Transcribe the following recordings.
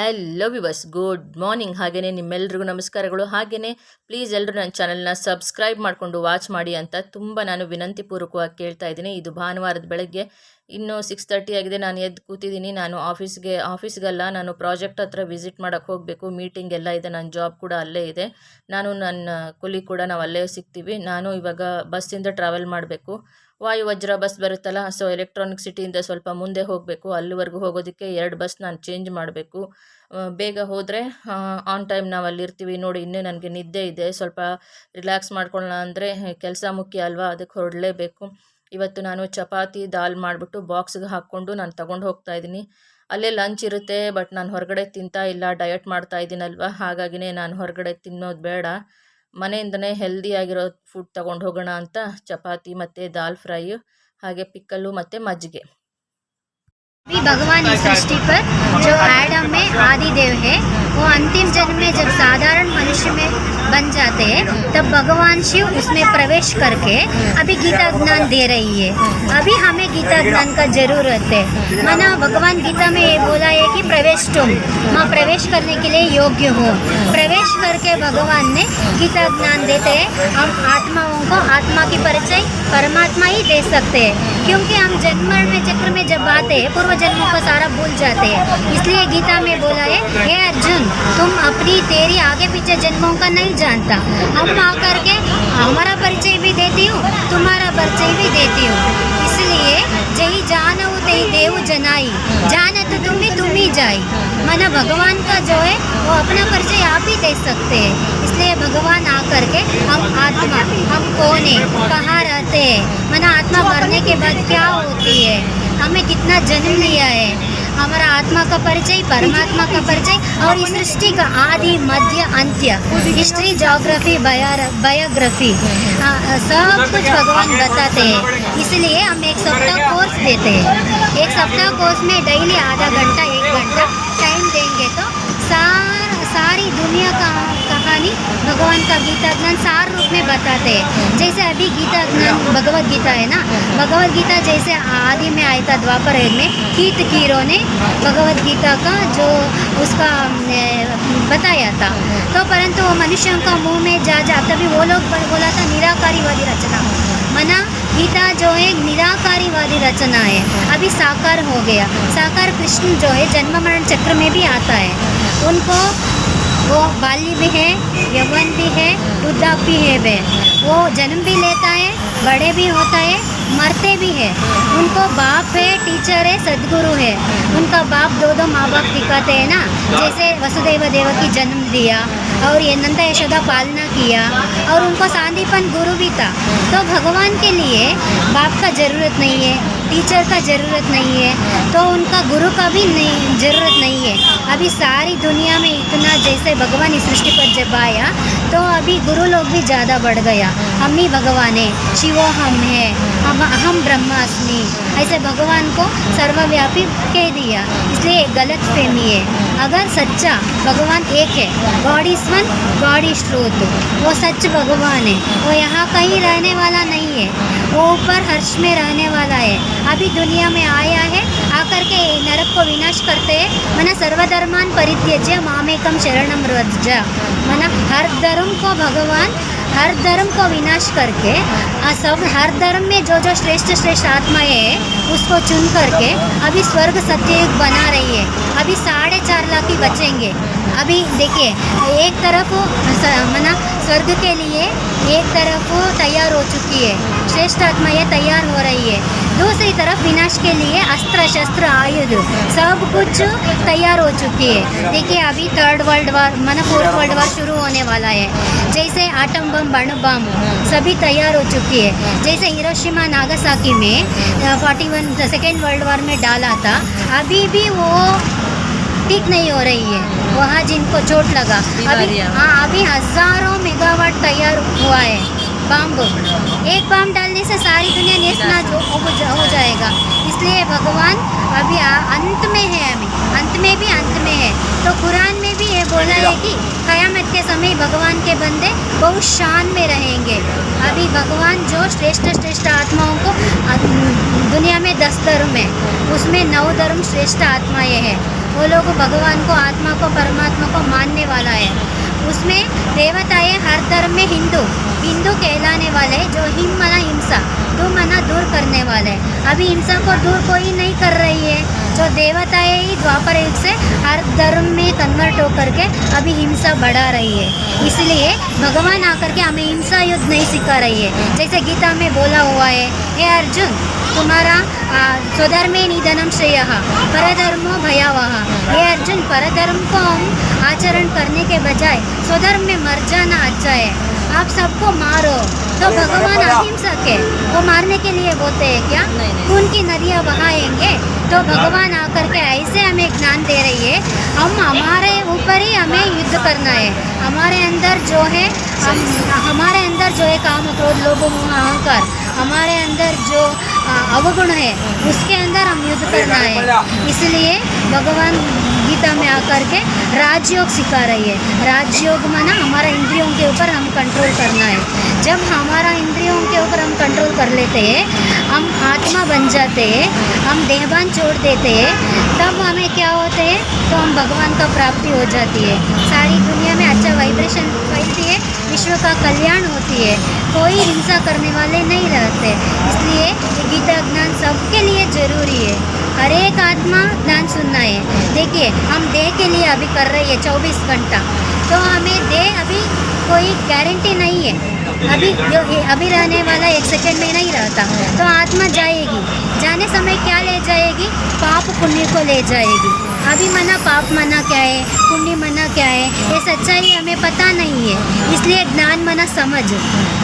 Hello viewers, good morning. ಹಾಗೆಯೇ ನಿಮ್ಮೆಲ್ರಿಗೂ ನಮಸ್ಕಾರಗಳು. ಹಾಗೆಯೇ ಪ್ಲೀಸ್ ಎಲ್ಲರೂ ನನ್ನ ಚಾನಲ್ನ ಸಬ್ಸ್ಕ್ರೈಬ್ ಮಾಡಿಕೊಂಡು ವಾಚ್ ಮಾಡಿ ಅಂತ ನಾನು ವಿನಂತಿಪೂರ್ವಕವಾಗಿ ಕೇಳ್ತಾ ಇದ್ದೀನಿ. ಇದು ಭಾನುವಾರದ ಬೆಳಗ್ಗೆ ಇನ್ನೂ 6:30 ಆಗಿದೆ. ನಾನು ಎದ್ದು ಕೂತಿದ್ದೀನಿ. ನಾನು ಆಫೀಸ್ಗಲ್ಲ, ನಾನು ಪ್ರಾಜೆಕ್ಟ್ ಹತ್ರ ವಿಸಿಟ್ ಮಾಡೋಕ್ಕೆ ಹೋಗಬೇಕು. ಮೀಟಿಂಗ್ ಎಲ್ಲ ಇದೆ, ನನ್ನ ಜಾಬ್ ಕೂಡ ಅಲ್ಲೇ ಇದೆ. ನಾನು ನನ್ನ ಕೊಲಿ ಕೂಡ ನಾವು ಅಲ್ಲೇ ಸಿಗ್ತೀವಿ. ನಾನು ಇವಾಗ ಬಸ್ಸಿಂದ ಟ್ರಾವೆಲ್ ಮಾಡಬೇಕು. ವಾಯು ವಜ್ರ ಬಸ್ ಬರುತ್ತಲ್ಲ, ಸೊ ಎಲೆಕ್ಟ್ರಾನಿಕ್ ಸಿಟಿಯಿಂದ ಸ್ವಲ್ಪ ಮುಂದೆ ಹೋಗಬೇಕು. ಅಲ್ಲಿವರೆಗೂ ಹೋಗೋದಕ್ಕೆ 2 ಬಸ್ ನಾನು ಚೇಂಜ್ ಮಾಡಬೇಕು. ಬೇಗ ಹೋದರೆ ಆನ್ ಟೈಮ್ ನಾವು ಅಲ್ಲಿರ್ತೀವಿ. ನೋಡಿ, ಇನ್ನೂ ನನಗೆ ನಿದ್ದೆ ಇದೆ. ಸ್ವಲ್ಪ ರಿಲ್ಯಾಕ್ಸ್ ಮಾಡ್ಕೊಳ್ಳೋಣ ಅಂದರೆ ಕೆಲಸ ಮುಖ್ಯ ಅಲ್ವಾ, ಅದಕ್ಕೆ ಹೊರಡಲೇಬೇಕು. ಇವತ್ತು ನಾನು ಚಪಾತಿ ದಾಲ್ ಮಾಡಿಬಿಟ್ಟು ಬಾಕ್ಸ್ಗೆ ಹಾಕ್ಕೊಂಡು ನಾನು ತಗೊಂಡು ಹೋಗ್ತಾ ಇದ್ದೀನಿ. ಅಲ್ಲೇ ಲಂಚ್ ಇರುತ್ತೆ, ಬಟ್ ನಾನು ಹೊರಗಡೆ ತಿಂತಾ ಇಲ್ಲ, ಡಯಟ್ ಮಾಡ್ತಾ ಇದ್ದೀನಲ್ವ, ಹಾಗಾಗಿನೇ ನಾನು ಹೊರಗಡೆ ತಿನ್ನೋದು ಬೇಡ, ಮನೆಯಿಂದನೇ ಹೆಲ್ದಿಯಾಗಿರೋ ಫುಡ್ ತೊಗೊಂಡು ಹೋಗೋಣ ಅಂತ ಚಪಾತಿ ಮತ್ತು ದಾಲ್ ಫ್ರೈ, ಹಾಗೆ ಪಿಕ್ಕಲ್ಲು ಮತ್ತು ಮಜ್ಜಿಗೆ. भी भगवान इस सृष्टि पर जो एडम में आदि देव है, वो अंतिम जन्म में जब साधारण मनुष्य में बन जाते हैं, तब भगवान शिव उसमें प्रवेश करके अभी गीता ज्ञान दे रही है. अभी हमें गीता ज्ञान का जरूरत है. माना भगवान गीता में ये बोला है कि प्रवेश तुम, माँ प्रवेश करने के लिए योग्य हो. प्रवेश करके भगवान ने गीता ज्ञान देते हैं. हम आत्माओं को आत्मा की परिचय परमात्मा ही दे सकते हैं, क्योंकि हम जन्म में चक्र में जब आते हैं पूर्व जन्मों का सारा भूल जाते हैं. इसलिए गीता में बोला है, हे अर्जुन, तुम अपनी तेरी आगे पीछे जन्मों का नहीं जानता. हम आकर के हमारा परिचय भी देती हूँ, तुम्हारा परिचय भी देती हूँ. इसलिए जही जानऊ तही देव जनाई, जानत तुम ही जाई. माना भगवान का जो है वो अपना परिचय आप ही दे सकते हैं. इसलिए भगवान आकर के हम आत्मा, हम कौन है, कहाँ रहते हैं, माना आत्मा मरने के बाद क्या होती है, हमें कितना जन्म लिया है, हमारा आत्मा का परिचय, परमात्मा का परिचय और इस सृष्टि का आदि मध्य अंत्य, हिस्ट्री, ज्योग्राफी, बायोग्राफी, सब कुछ भगवान बताते हैं. इसलिए हम एक सप्ताह कोर्स देते हैं. एक सप्ताह कोर्स में डेली आधा घंटा 1 घंटा टाइम देंगे तो सारी दुनिया का कहानी भगवान का गीता ज्ञान सार रूप में बताते हैं. जैसे अभी गीता ज्ञान भगवत गीता है ना, भगवत गीता जैसे आदि में आया था द्वापर युग में, कीरों ने भगवत गीता का जो उसका बताया था. तो परंतु वो मनुष्यों का मुंह में जा तभी वो लोग बोला था निराकारीवादी रचना. मना गीता जो है निराकारीवादी रचना है, अभी साकार हो गया. साकार कृष्ण जो है जन्म मरण चक्र में भी आता है. उनको वो बाल्य भी है, यौवन भी है, वृद्धाप्य है वे. वो जन्म भी लेता है, बड़े भी होता है, मरते भी है. उनको बाप है, टीचर है, सदगुरु है. उनका बाप 2 माँ बाप दिखाते हैं ना, जैसे वसुदेव देवकी जन्म दिया और ये नंदा यशोदा पालना किया, और उनको सांदीपन गुरु भी था. तो भगवान के लिए बाप का ज़रूरत नहीं है, टीचर का ज़रूरत नहीं है, तो उनका गुरु का भी ज़रूरत नहीं है. अभी सारी दुनिया में इतना जैसे भगवान इस सृष्टि पर जब आया तो अभी गुरु लोग भी ज़्यादा बढ़ गया. हम ही भगवान है, शिवो हम है, हम ब्रह्मास्मि, ऐसे भगवान को सर्वव्यापी कह दिया. इसलिए गलत फहमी है. अगर सच्चा भगवान एक है, God is one, God is truth, वो सच भगवान है. वो यहाँ कहीं रहने वाला नहीं है, वो ऊपर हर्ष में रहने वाला है. अभी दुनिया में आया है, आकर के नरक को विनाश करते हैं. मना सर्वधर्मान परित्यज्य मामेकम शरणम व्रज. मना हर धर्म को भगवान, हर धर्म को विनाश करके सब हर धर्म में जो श्रेष्ठ आत्माएं है उसको चुन करके अभी स्वर्ग सत्ययुग बना रही है. अभी 4.5 लाख ही बचेंगे. अभी देखिए, एक तरफ मना स्वर्ग के लिए एक तरफ तैयार हो चुकी है, श्रेष्ठ आत्माएं तैयार हो रही है. दूसरी तरफ विनाश के लिए अस्त्र शस्त्र आयुध सब कुछ तैयार हो चुकी है. देखिए, अभी 3rd वर्ल्ड वार माना 4th वर्ल्ड वार शुरू होने वाला है. जैसे आटम बम, अणु बम सभी तैयार हो चुकी है. जैसे हिरोशिमा नागासाकी में 41 2nd वर्ल्ड वार में डाला था, अभी भी वो ठीक नहीं हो रही है. वहाँ जिनको चोट लगा, अभी हज़ारों मेगावाट तैयार हुआ है बम. एक बम डालने से सारी दुनिया नेस्तनाबूद हो जाएगा. इसलिए भगवान अभी अंत में है, अभी अंत में भी अंत में है. तो कुरान में भी ये बोला है कि क़यामत के समय भगवान के बंदे बहुत शान में रहेंगे. अभी भगवान जो श्रेष्ठ आत्माओं को दुनिया में 10 धर्म है, उसमें 9 धर्म श्रेष्ठ आत्माएं हैं. वो लोग भगवान को, आत्मा को, परमात्मा को मानने वाला है। उसमें देवताएं हर धर्म में हिंदू कहलाने वाले, जो हिम मना हिंसा, दो मना दूर करने वाले। अभी हिंसा को दूर कोई नहीं कर रही है। जो देवताएं ही द्वापर युग से हर धर्म में कन्वर्ट होकर के अभी हिंसा बढ़ा रही है। इसलिए भगवान आकर के हमें हिंसा युद्ध नहीं सिखा रही है। जैसे गीता में बोला हुआ है, हे अर्जुन, तुम्हारा स्वधर्मे निधनम श्रेयः परधर्मो भयावह। हे अर्जुन, परधर्म को हम आचरण करने के बजाय स्वधर्म में मर जाना अच्छा है। आप सबको मारो। तो भगवान अहिंसक है, वो मारने के लिए बोलते हैं क्या? खून की नदियाँ बहाएंगे। तो भगवान आकर के ऐसे हमें ज्ञान दे रही है, हम हमारे ऊपर ही हमें युद्ध करना है। हमारे अंदर जो है हमारे अंदर जो है काम, क्रोध, लोभ, मोह, अहंकार, हमारे अंदर जो अवगुण है, उसके अंदर हम युद्ध करना है। इसलिए भगवान गीता में आकर के राजयोग सिखा रही है। राजयोग माना हमारा इंद्रियों के ऊपर हम कंट्रोल करना है। जब हमारा इंद्रियों के ऊपर हम कंट्रोल कर लेते हैं, हम आत्मा बन जाते हैं, हम देहभान छोड़ देते हैं, तब हमें क्या होते हैं? तो हम भगवान का प्राप्ति हो जाती है। सारी दुनिया में अच्छा वाइब्रेशन फैलती है, विश्व का कल्याण होती है, कोई हिंसा करने वाले नहीं रहते। इसलिए ये गीता ज्ञान सबके लिए ज़रूरी है। हर एक आत्मा ज्ञान सुनना है। देखिए, हम देह के लिए अभी कर रही है 24 घंटा, तो हमें देह अभी कोई गारंटी नहीं है। अभी रहने वाला 1 सेकंड में नहीं रहता। तो आत्मा जाएगी, जाने समय क्या ले जाएगी? पाप पुण्य को ले जाएगी। अभी मना पाप मना क्या है, पुण्य मना क्या है, ये सच्चाई हमें पता नहीं है। इसलिए ज्ञान मना समझ,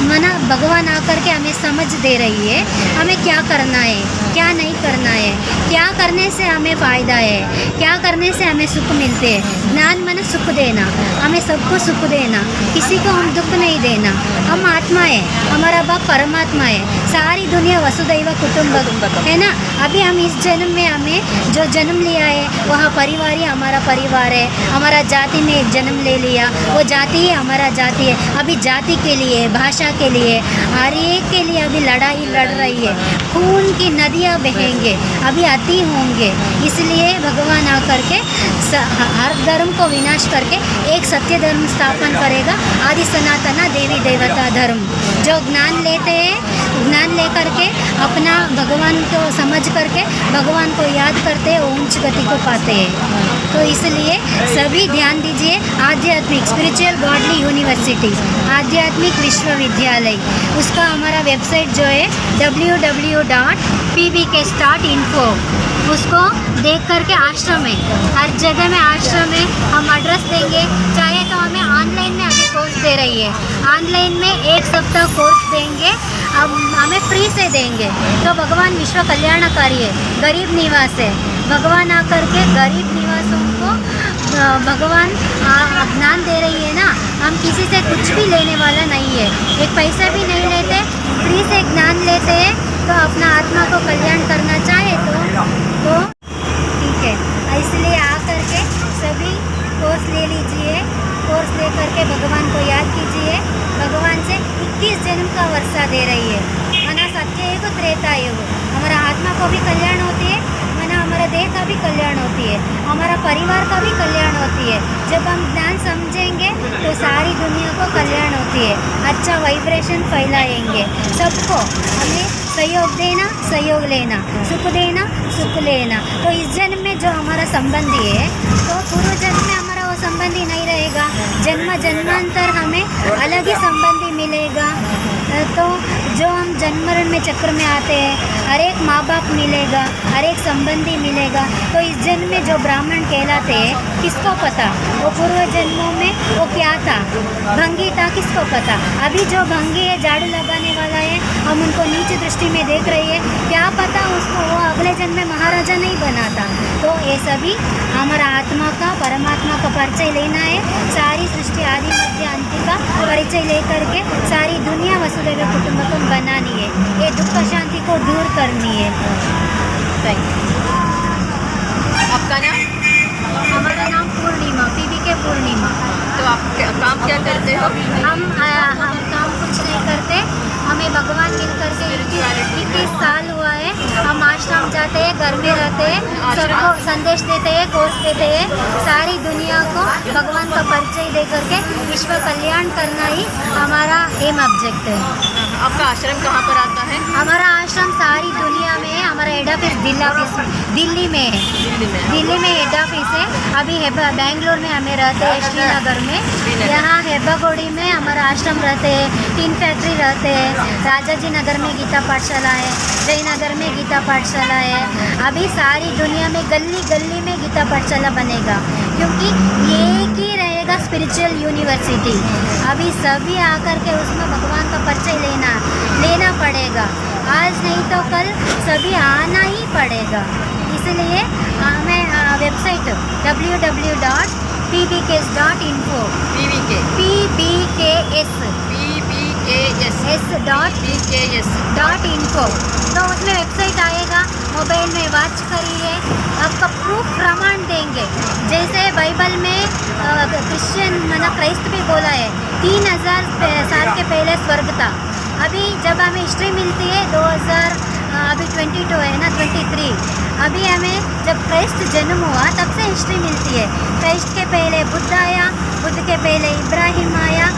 मना भगवान आकर के हमें समझ दे रही है, हमें क्या करना है, क्या नहीं करना है, क्या करने से हमें फ़ायदा है, क्या करने से हमें सुख मिलते हैं। ज्ञान मना सुख देना, हमें सबको सुख देना, किसी को हम दुख नहीं देना। हम आत्मा है, हमारा बाप परमात्मा है, सारी दुनिया वसुधैव कुटुंबकम है ना। अभी हम इस जन्म में हमें जो जन्म लिया है वह परिवार ही हमारा परिवार है। हमारा जाति में एक जन्म ले लिया, वो जाति ही हमारा जाति है। अभी जाति के लिए, भाषा के लिए, हर एक के लिए अभी लड़ाई लड़ रही है। खून की नदियाँ बहेंगे, अभी अति होंगे। इसलिए भगवान आकर के हर धर्म को विनाश करके एक सत्य धर्म स्थापन करेगा, आदि सनातना देवी देवता धर्म। जो ज्ञान लेते हैं, ज्ञान लेकर के अपना भगवान को समझ करके भगवान को याद करते हैं, वो उच्च गति को पाते हैं। तो इसलिए सभी ध्यान दीजिए, आध्यात्मिक स्पिरिचुअल गॉडली यूनिवर्सिटी, आध्यात्मिक विश्वविद्यालय, उसका हमारा वेबसाइट जो है www.pbk.info, उसको देख करके आश्रम है, हर जगह में आश्रम है। हम एड्रेस देंगे, चाहे तो हमें ऑनलाइन में अभी कोर्स दे रही है, ऑनलाइन में 1 सप्ताह कोर्स देंगे, अब हमें फ्री से देंगे। तो भगवान विश्व कल्याणकारी है, गरीब निवास है। भगवान आकर के गरीब निवासों को भगवान ज्ञान दे रही है ना। हम किसी से कुछ भी लेने वाला नहीं है, एक पैसा भी नहीं लेते, फ्री से ज्ञान लेते हैं। तो अपना आत्मा को कल्याण करना चाहे तो ठीक है। इसलिए आकर के सभी कोर्स ले लीजिए, कोर्स ले करके भगवान को याद कीजिए। भगवान से 21 जन्म का वर्षा दे रही है, मना सत्य युग त्रेता युग। हमारा आत्मा को भी कल्याण होती है, मना हमारा देह का भी कल्याण होती है, हमारा परिवार का भी कल्याण होती है। जब हम ज्ञान समझेंगे तो सारी दुनिया को कल्याण होती है, अच्छा वाइब्रेशन फैलाएंगे। सबको हमें सहयोग देना, सहयोग लेना, सुख देना, सुख लेना। तो इस जन्म में जो हमारा संबंधी है, तो पूर्व जन्म में हमारा वो संबंधी नहीं रहेगा, जन्म जन्मांतर हमें अलग ही संबंधी मिलेगा। तो जो हम जन्म मरण में चक्र में आते हैं, हर एक माँ बाप मिलेगा, हर एक संबंधी मिलेगा। तो इस जन्म में जो ब्राह्मण कहलाते हैं, किसको पता वो पूर्व जन्मों में वो क्या था, भंगी था, किसको पता। अभी जो भंगी है, झाड़ू लगाने वाला है, हम उनको नीच दृष्टि में देख रही है, क्या पता उसको वो अगले जन्म में महाराजा नहीं बना था। तो ये सभी हमारा आत्मा का, परमात्मा का परिचय लेना है। सारी सृष्टि आदि मध्य अंत का परिचय लेकर के सारी दुनिया वसुधैव कुटुंबकम बनानी है, ये दुख शांति को दूर करनी है। Thank you. आपका नाम? हमारा नाम पूर्णिमा, पीबीके पूर्णिमा। तो आप काम क्या करते हो? हम काम कुछ नहीं करते, हमें भगवान मिल करके 21 साल हुआ है। हम आश्रम जाते हैं, घर में रहते हैं, सबको संदेश देते हैं, कोर्स देते हैं, सारी दुनिया को भगवान का परिचय दे करके विश्व कल्याण करना ही हमारा एम ऑब्जेक्ट है। आपका आश्रम कहाँ पर आता है? हमारा आश्रम सारी दुनिया में है। हमारा हेड ऑफिस दिल्ली में है। दिल्ली में हेड ऑफिस है। अभी बेंगलोर में हमें रहते हैं, श्रीनगर में। यहाँ हेब्बागोड़ी में हमारा आश्रम रहते हैं, टीन फैक्ट्री रहते हैं, राजाजी नगर में गीता पाठशाला है, जयनगर में गीता पाठशाला है। अभी सारी दुनिया में गली गली में गीता पाठशाला बनेगा, क्योंकि एक ही रहेगा स्पिरिचुअल यूनिवर्सिटी। अभी सभी आकर के उसमें भगवान का परिचय लेना पड़ेगा। आज नहीं तो कल सभी आना ही पड़ेगा। इसलिए हमें वेबसाइट www.pbks.info pbks.info तो उसमें वेबसाइट आएगा, मोबाइल में वॉच करिए, आपका प्रूफ प्रमाण देंगे। जैसे बाइबल में क्रिश्चियन क्राइस्ट भी बोला है 3000 साल के पहले स्वर्ग था। अभी जब हमें हिस्ट्री मिलती है 2000 अभी 22 है ना 23, अभी हमें जब क्राइस्ट जन्म हुआ तब से हिस्ट्री मिलती है। क्राइस्ट के पहले बुद्ध आया, बुद्ध के पहले इब्राहिम आया,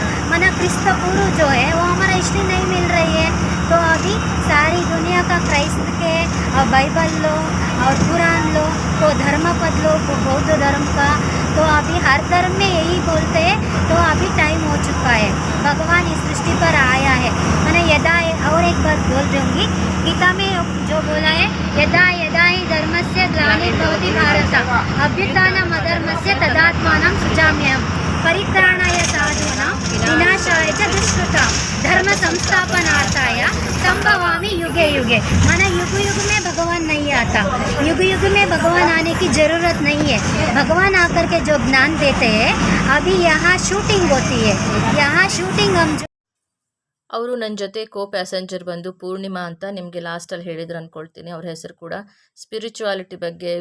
क्रिस्त पूर्व जो है वो हमारा हिस्ट्री नहीं मिल रही है। तो अभी सारी दुनिया का क्राइस्त के और बाइबल लो और कुरान लो, को धर्मपद लो, को बौद्ध धर्म का, तो अभी हर धर्म में यही बोलते हैं। तो अभी टाइम हो चुका है, भगवान इस सृष्टि पर आया है। मैंने यदा और एक बार बोल दूँगी, गीता में जो बोला है, यदा यदा ही धर्मस्य ग्लानिर्भवति भारत अभ्युत्थानमधर्मस्य तदात्मानं सृजाम्यहम् परित्राणाय साधूनां विनाशाय च दुष्कृतां धर्म संस्थापनार्थाय संभवामि युगे युगे। माना युग युग में भगवान नहीं आता, युग युग में भगवान आने की ज़रूरत नहीं है। भगवान आकर के जो ज्ञान देते हैं, अभी यहाँ शूटिंग होती है, यहाँ शूटिंग हम ಅವರು ನನ್ನ ಜೊತೆ ಕೋ ಪ್ಯಾಸೆಂಜರ್ ಬಂದು ಪೂರ್ಣಿಮಾ ಅಂತ ನಿಮಗೆ ಲಾಸ್ಟಲ್ಲಿ ಹೇಳಿದ್ರು ಅಂದ್ಕೊಳ್ತೀನಿ. ಅವ್ರ ಹೆಸರು ಕೂಡ ಸ್ಪಿರಿಚುವಾಲಿಟಿ ಬಗ್ಗೆ,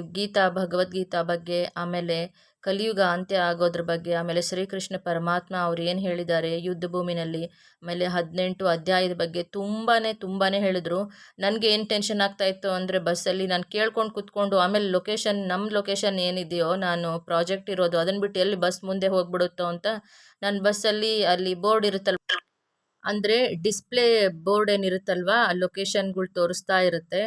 ಭಗವದ್ಗೀತಾ ಬಗ್ಗೆ, ಆಮೇಲೆ ಕಲಿಯುಗ ಅಂತ್ಯ ಆಗೋದ್ರ ಬಗ್ಗೆ, ಆಮೇಲೆ ಶ್ರೀಕೃಷ್ಣ ಪರಮಾತ್ಮ ಅವ್ರು ಏನು ಹೇಳಿದ್ದಾರೆ ಯುದ್ಧ ಭೂಮಿನಲ್ಲಿ, ಆಮೇಲೆ 18 ಅಧ್ಯಾಯದ ಬಗ್ಗೆ ತುಂಬಾ ಹೇಳಿದ್ರು. ನನಗೆ ಏನು ಟೆನ್ಷನ್ ಆಗ್ತಾಯಿತ್ತು ಅಂದರೆ ಬಸ್ಸಲ್ಲಿ ನಾನು ಕೇಳ್ಕೊಂಡು ಕೂತ್ಕೊಂಡು, ಆಮೇಲೆ ನಮ್ಮ ಲೊಕೇಶನ್ ಏನಿದೆಯೋ, ನಾನು ಪ್ರಾಜೆಕ್ಟ್ ಇರೋದು ಅದನ್ನು ಬಿಟ್ಟು ಎಲ್ಲಿ ಬಸ್ ಮುಂದೆ ಹೋಗ್ಬಿಡುತ್ತೋ ಅಂತ ನಾನು ಬಸ್ಸಲ್ಲಿ ಅಲ್ಲಿ ಬೋರ್ಡ್ ಇರುತ್ತಲ್ಲ, ಅಂದರೆ ಡಿಸ್ಪ್ಲೇ ಬೋರ್ಡ್ ಏನಿರುತ್ತಲ್ವ, ಲೊಕೇಶನ್ಗಳು ತೋರಿಸ್ತಾ ಇರುತ್ತೆ,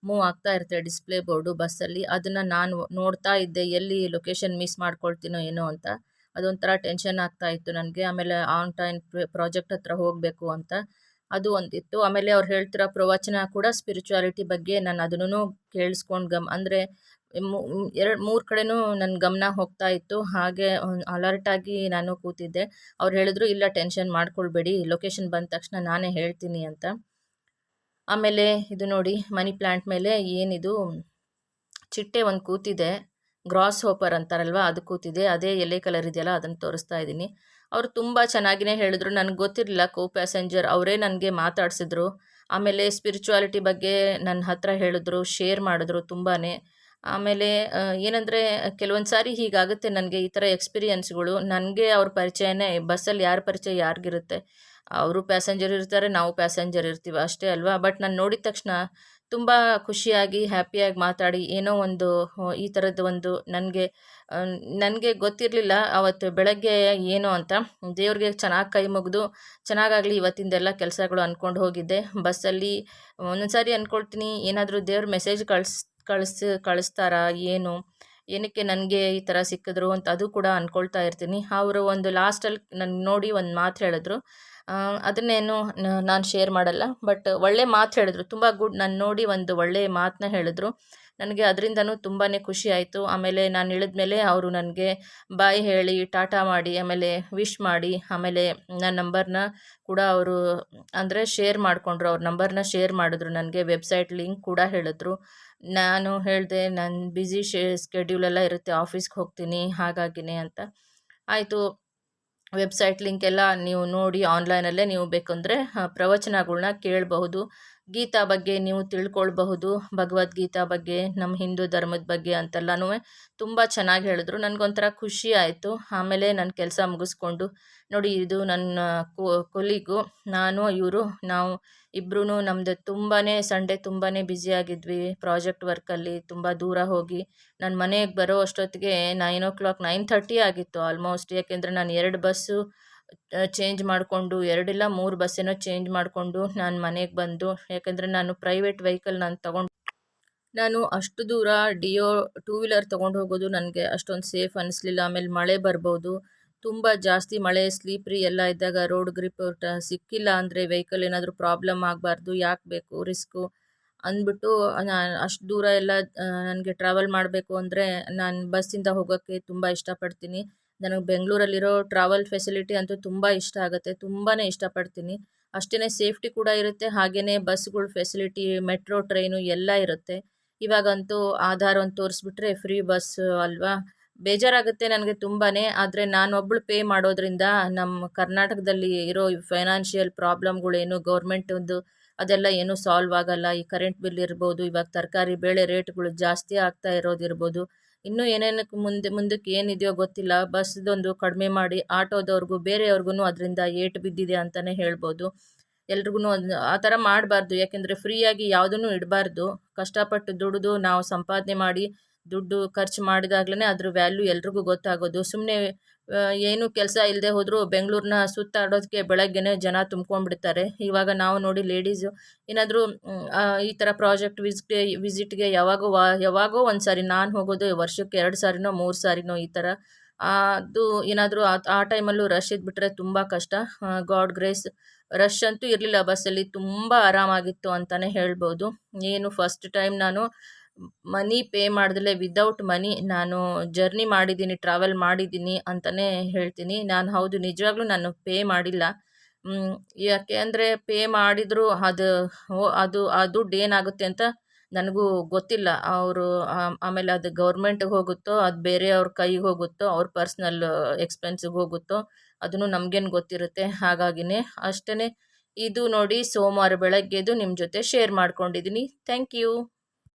ಮೂವ್ ಆಗ್ತಾ ಇರುತ್ತೆ ಡಿಸ್ಪ್ಲೇ ಬೋರ್ಡು ಬಸ್ಸಲ್ಲಿ. ಅದನ್ನು ನಾನು ನೋಡ್ತಾ ಇದ್ದೆ, ಎಲ್ಲಿ ಲೊಕೇಶನ್ ಮಿಸ್ ಮಾಡ್ಕೊಳ್ತೀನೋ ಏನೋ ಅಂತ. ಅದೊಂಥರ ಟೆನ್ಷನ್ ಆಗ್ತಾ ಇತ್ತು ನನಗೆ. ಆಮೇಲೆ ಆನ್ ಟೈಮ್ ಪ್ರಾಜೆಕ್ಟ್ ಹತ್ರ ಹೋಗಬೇಕು ಅಂತ ಅದು ಒಂದಿತ್ತು. ಆಮೇಲೆ ಅವ್ರು ಹೇಳ್ತಿರೋ ಪ್ರವಚನ ಕೂಡ ಸ್ಪಿರಿಚುವಾಲಿಟಿ ಬಗ್ಗೆ ನಾನು ಅದನ್ನು ಕೇಳಿಸ್ಕೊಂಡು ಅಂದರೆ 2-3 ಕಡೆನೂ ನನ್ನ ಗಮನ ಹೋಗ್ತಾ ಇತ್ತು. ಹಾಗೆ ಅಲರ್ಟಾಗಿ ನಾನು ಕೂತಿದ್ದೆ. ಅವ್ರು ಹೇಳಿದ್ರು, ಇಲ್ಲ ಟೆನ್ಷನ್ ಮಾಡ್ಕೊಳ್ಬೇಡಿ, ಲೊಕೇಶನ್ ಬಂದ ತಕ್ಷಣ ನಾನೇ ಹೇಳ್ತೀನಿ ಅಂತ. ಆಮೇಲೆ ಇದು ನೋಡಿ, ಮನಿ ಪ್ಲ್ಯಾಂಟ್ ಮೇಲೆ ಏನಿದು ಚಿಟ್ಟೆ ಒಂದು ಕೂತಿದೆ, ಗ್ರಾಸ್ ಹೋಪರ್ ಅಂತಾರಲ್ವ, ಅದು ಕೂತಿದೆ. ಅದೇ ಎಲೆ ಕಲರ್ ಇದೆಯಲ್ಲ ಅದನ್ನು ತೋರಿಸ್ತಾ ಇದ್ದೀನಿ. ಅವರು ತುಂಬ ಚೆನ್ನಾಗಿಯೇ ಹೇಳಿದ್ರು. ನನಗೆ ಗೊತ್ತಿರಲಿಲ್ಲ, ಕೋ ಪ್ಯಾಸೆಂಜರ್ ಅವರೇ ನನಗೆ ಮಾತಾಡಿಸಿದ್ರು. ಆಮೇಲೆ ಸ್ಪಿರಿಚುವಾಲಿಟಿ ಬಗ್ಗೆ ನನ್ನ ಹತ್ರ ಹೇಳಿದ್ರು, ಶೇರ್ ಮಾಡಿದ್ರು ತುಂಬಾ. ಆಮೇಲೆ ಏನಂದರೆ ಕೆಲವೊಂದು ಸಾರಿ ಹೀಗಾಗುತ್ತೆ ನನಗೆ, ಈ ಥರ ಎಕ್ಸ್ಪೀರಿಯನ್ಸ್ಗಳು. ನನಗೆ ಅವ್ರ ಪರಿಚಯನೇ, ಬಸ್ಸಲ್ಲಿ ಯಾರ ಪರಿಚಯ ಯಾರಿಗಿರುತ್ತೆ, ಅವರು ಪ್ಯಾಸೆಂಜರ್ ಇರ್ತಾರೆ, ನಾವು ಪ್ಯಾಸೆಂಜರ್ ಇರ್ತೀವಿ ಅಷ್ಟೇ ಅಲ್ವಾ. ಬಟ್ ನಾನು ನೋಡಿದ ತಕ್ಷಣ ತುಂಬ ಖುಷಿಯಾಗಿ ಹ್ಯಾಪಿಯಾಗಿ ಮಾತಾಡಿ, ಏನೋ ಒಂದು ಈ ಥರದ್ದು ಒಂದು ನನಗೆ ಗೊತ್ತಿರಲಿಲ್ಲ ಅವತ್ತು ಬೆಳಗ್ಗೆ ಏನು ಅಂತ. ದೇವ್ರಿಗೆ ಚೆನ್ನಾಗಿ ಕೈ ಮುಗಿದು ಚೆನ್ನಾಗಾಗಲಿ ಇವತ್ತಿಂದೆಲ್ಲ ಕೆಲಸಗಳು ಅಂದ್ಕೊಂಡು ಹೋಗಿದ್ದೆ. ಬಸ್ಸಲ್ಲಿ ಒಂದೊಂದು ಸಾರಿ ಅಂದ್ಕೊಳ್ತೀನಿ, ಏನಾದರೂ ದೇವ್ರ ಮೆಸೇಜ್ ಕಳಿಸ್ತಾರಾ ಏನಕ್ಕೆ ನನಗೆ ಈ ಥರ ಸಿಕ್ಕಿದ್ರು ಅಂತ ಅದು ಕೂಡ ಅಂದ್ಕೊಳ್ತಾ ಇರ್ತೀನಿ. ಅವರು ಒಂದು ಲಾಸ್ಟಲ್ಲಿ ನನಗೆ ನೋಡಿ ಒಂದು ಮಾತು ಹೇಳಿದ್ರು, ಅದನ್ನೇನು ನಾನು ಶೇರ್ ಮಾಡಲ್ಲ, ಬಟ್ ಒಳ್ಳೆ ಮಾತು ಹೇಳಿದ್ರು, ತುಂಬ ಗುಡ್. ನಾನು ನೋಡಿ ಒಂದು ಒಳ್ಳೆಯ ಮಾತನ್ನ ಹೇಳಿದ್ರು. ನನಗೆ ಅದರಿಂದನೂ ತುಂಬಾ ಖುಷಿ ಆಯಿತು. ಆಮೇಲೆ ನಾನು ಇಳಿದ್ಮೇಲೆ ಅವರು ನನಗೆ ಬಾಯ್ ಹೇಳಿ, ಟಾಟಾ ಮಾಡಿ, ಆಮೇಲೆ ವಿಶ್ ಮಾಡಿ, ಆಮೇಲೆ ನನ್ನ ನಂಬರ್ನ ಕೂಡ ಅವರು ಅಂದರೆ ಶೇರ್ ಮಾಡಿಕೊಂಡ್ರು. ಅವ್ರ ನಂಬರ್ನ ಶೇರ್ ಮಾಡಿದ್ರು ನನಗೆ, ವೆಬ್ಸೈಟ್ ಲಿಂಕ್ ಕೂಡ ಹೇಳಿದ್ರು. ನಾನು ಹೇಳಿದೆ, ನನ್ನ ಬ್ಯುಸಿ ಸ್ಕೆಡ್ಯೂಲೆಲ್ಲ ಇರುತ್ತೆ, ಆಫೀಸ್ಗೆ ಹೋಗ್ತೀನಿ ಹಾಗಾಗಿನೇ ಅಂತ. ಆಯಿತು, ವೆಬ್ಸೈಟ್ ಲಿಂಕ್ ಎಲ್ಲ ನೀವು ನೋಡಿ ಆನ್ಲೈನಲ್ಲೇ ನೀವು ಬೇಕಂದರೆ ಪ್ರವಚನಗಳ್ನ ಕೇಳಬಹುದು. ಗೀತಾ ಬಗ್ಗೆ ನೀವು ತಿಳ್ಕೊಳ್ಬಹುದು, ಭಗವದ್ಗೀತಾ ಬಗ್ಗೆ, ನಮ್ಮ ಹಿಂದೂ ಧರ್ಮದ ಬಗ್ಗೆ ಅಂತೆಲ್ಲನೂ ತುಂಬ ಚೆನ್ನಾಗಿ ಹೇಳಿದ್ರು. ನನಗೊಂಥರ ಖುಷಿ ಆಯಿತು. ಆಮೇಲೆ ನನ್ನ ಕೆಲಸ ಮುಗಿಸ್ಕೊಂಡು ನೋಡಿ, ಇದು ನನ್ನ ಕೊಲೀಗು, ನಾನು ಇವರು, ನಾವು ಇಬ್ಬರೂ ನಮ್ಮದು ತುಂಬಾ ಸಂಡೇ ತುಂಬಾ ಬ್ಯುಸಿಯಾಗಿದ್ವಿ ಪ್ರಾಜೆಕ್ಟ್ ವರ್ಕಲ್ಲಿ. ತುಂಬ ದೂರ ಹೋಗಿ ನನ್ನ ಮನೆಗೆ ಬರೋ ಅಷ್ಟೊತ್ತಿಗೆ 9:30 ಆಗಿತ್ತು ಆಲ್ಮೋಸ್ಟ್. ಯಾಕೆಂದರೆ ನಾನು 2 ಬಸ್ಸು ಚೇಂಜ್ ಮಾಡಿಕೊಂಡು, 2 ಇಲ್ಲ 3 ಬಸ್ಸೇನೋ ಚೇಂಜ್ ಮಾಡಿಕೊಂಡು ನಾನು ಮನೆಗೆ ಬಂದು, ಯಾಕೆಂದರೆ ನಾನು ಪ್ರೈವೇಟ್ ವೆಹಿಕಲ್ ನಾನು ಅಷ್ಟು ದೂರ ಡಿಯೋ 2 ವೀಲರ್ ತೊಗೊಂಡು ಹೋಗೋದು ನನಗೆ ಅಷ್ಟೊಂದು ಸೇಫ್ ಅನ್ನಿಸ್ಲಿಲ್ಲ. ಆಮೇಲೆ ಮಳೆ ಬರ್ಬೋದು, ತುಂಬ ಜಾಸ್ತಿ ಮಳೆ, ಸ್ಲೀಪ್ರಿ ಎಲ್ಲ ಇದ್ದಾಗ ರೋಡ್ ಗ್ರಿಪ್ ಸಿಕ್ಕಿಲ್ಲ ಅಂದರೆ ವೆಹಿಕಲ್ ಏನಾದರೂ ಪ್ರಾಬ್ಲಮ್ ಆಗಬಾರ್ದು, ಯಾಕೆ ಬೇಕು ರಿಸ್ಕು ಅಂದ್ಬಿಟ್ಟು ನಾನು ಅಷ್ಟು ದೂರ ಎಲ್ಲ ನನಗೆ ಟ್ರಾವೆಲ್ ಮಾಡಬೇಕು ಅಂದರೆ ನಾನು ಬಸ್ಸಿಂದ ಹೋಗೋಕ್ಕೆ ತುಂಬ ಇಷ್ಟಪಡ್ತೀನಿ. ನನಗೆ ಬೆಂಗಳೂರಲ್ಲಿರೋ ಟ್ರಾವೆಲ್ ಫೆಸಿಲಿಟಿ ಅಂತೂ ತುಂಬ ಇಷ್ಟ ಆಗುತ್ತೆ, ತುಂಬಾ ಇಷ್ಟಪಡ್ತೀನಿ. ಅಷ್ಟೇ ಸೇಫ್ಟಿ ಕೂಡ ಇರುತ್ತೆ, ಹಾಗೆಯೇ ಬಸ್ಗಳು ಫೆಸಿಲಿಟಿ, ಮೆಟ್ರೋ ಟ್ರೈನು ಎಲ್ಲ ಇರುತ್ತೆ. ಇವಾಗಂತೂ ಆಧಾರ್ ಒಂದು ತೋರಿಸ್ಬಿಟ್ರೆ ಫ್ರೀ ಬಸ್ ಅಲ್ವಾ. ಬೇಜಾರಾಗುತ್ತೆ ನನಗೆ ತುಂಬಾ. ಆದರೆ ನಾನೊಬ್ಬಳು ಪೇ ಮಾಡೋದ್ರಿಂದ ನಮ್ಮ ಕರ್ನಾಟಕದಲ್ಲಿ ಇರೋ ಫೈನಾನ್ಷಿಯಲ್ ಪ್ರಾಬ್ಲಮ್ಗಳೇನು ಗೌರ್ಮೆಂಟದ್ದು ಅದೆಲ್ಲ ಏನೂ ಸಾಲ್ವ್ ಆಗಲ್ಲ. ಈ ಕರೆಂಟ್ ಬಿಲ್ ಇರ್ಬೋದು, ಇವಾಗ ತರಕಾರಿ ಬೇಳೆ ರೇಟ್ಗಳು ಜಾಸ್ತಿ ಆಗ್ತಾ ಇರೋದಿರ್ಬೋದು, ಇನ್ನೂ ಏನೇನಕ್ಕೆ ಮುಂದಕ್ಕೆ ಏನಿದೆಯೋ ಗೊತ್ತಿಲ್ಲ. ಬಸ್ದೊಂದು ಕಡಿಮೆ ಮಾಡಿ ಆಟೋದವ್ರಿಗೂ ಬೇರೆಯವ್ರಿಗೂ ಅದರಿಂದ ಏಟು ಬಿದ್ದಿದೆ ಅಂತಲೇ ಹೇಳ್ಬೋದು. ಎಲ್ರಿಗೂ ಆ ಥರ ಮಾಡಬಾರ್ದು, ಯಾಕೆಂದರೆ ಫ್ರೀಯಾಗಿ ಯಾವುದನ್ನು ಇಡಬಾರ್ದು. ಕಷ್ಟಪಟ್ಟು ದುಡಿದು ನಾವು ಸಂಪಾದನೆ ಮಾಡಿ ದುಡ್ಡು ಖರ್ಚು ಮಾಡಿದಾಗ್ಲೇ ಅದ್ರ ವ್ಯಾಲ್ಯೂ ಎಲ್ರಿಗೂ ಗೊತ್ತಾಗೋದು. ಸುಮ್ಮನೆ ಏನೂ ಕೆಲಸ ಇಲ್ಲದೆ ಹೋದರೂ ಬೆಂಗಳೂರನ್ನ ಸುತ್ತಾಡೋದಕ್ಕೆ ಬೆಳಗ್ಗೆನೇ ಜನ ತುಂಬ್ಕೊಂಡ್ಬಿಡ್ತಾರೆ. ಇವಾಗ ನಾವು ನೋಡಿ ಲೇಡೀಸು ಏನಾದರೂ ಈ ಥರ ಪ್ರಾಜೆಕ್ಟ್ ವಿಸಿಟ್ಗೆ ಯಾವಾಗೋ ಒಂದು ಸಾರಿ ನಾನು ಹೋಗೋದು, ವರ್ಷಕ್ಕೆ 2 ಸಾರಿನೋ 3 ಸಾರಿನೋ ಈ ಥರ. ಅದು ಏನಾದರೂ ಆ ಟೈಮಲ್ಲೂ ರಶ್ ಇದ್ಬಿಟ್ರೆ ತುಂಬ ಕಷ್ಟ. ಗಾಡ್ ಗ್ರೇಸ್ ರಶ್ ಅಂತೂ ಇರಲಿಲ್ಲ ಬಸ್ಸಲ್ಲಿ, ತುಂಬ ಆರಾಮಾಗಿತ್ತು ಅಂತಲೇ ಹೇಳ್ಬೋದು. ಏನು ಫಸ್ಟ್ ಟೈಮ್ ನಾನು ಮನಿ ಪೇ ಮಾಡ್ದಲೇ ವಿದೌಟ್ ಮನಿ ನಾನು ಜರ್ನಿ ಮಾಡಿದ್ದೀನಿ, ಟ್ರಾವೆಲ್ ಮಾಡಿದ್ದೀನಿ ಅಂತಲೇ ಹೇಳ್ತೀನಿ ನಾನು. ಹೌದು, ನಿಜವಾಗ್ಲೂ ನಾನು ಪೇ ಮಾಡಿಲ್ಲ. ಯಾಕೆ ಅಂದರೆ ಪೇ ಮಾಡಿದರೂ ಅದು ಆ ದುಡ್ಡು ಏನಾಗುತ್ತೆ ಅಂತ ನನಗೂ ಗೊತ್ತಿಲ್ಲ. ಅವರು ಆಮೇಲೆ ಅದು ಗೌರ್ಮೆಂಟ್ಗೆ ಹೋಗುತ್ತೋ, ಅದು ಬೇರೆಯವ್ರ ಕೈಗೆ ಹೋಗುತ್ತೋ, ಅವ್ರ ಪರ್ಸ್ನಲ್ ಎಕ್ಸ್ಪೆನ್ಸಿಗೆ ಹೋಗುತ್ತೋ ಅದನ್ನು ನಮಗೇನು ಗೊತ್ತಿರುತ್ತೆ. ಹಾಗಾಗಿನೇ ಅಷ್ಟೇ. ಇದು ನೋಡಿ ಸೋಮವಾರ ಬೆಳಗ್ಗೆದು ನಿಮ್ಮ ಜೊತೆ ಶೇರ್ ಮಾಡ್ಕೊಂಡಿದ್ದೀನಿ. Thank you.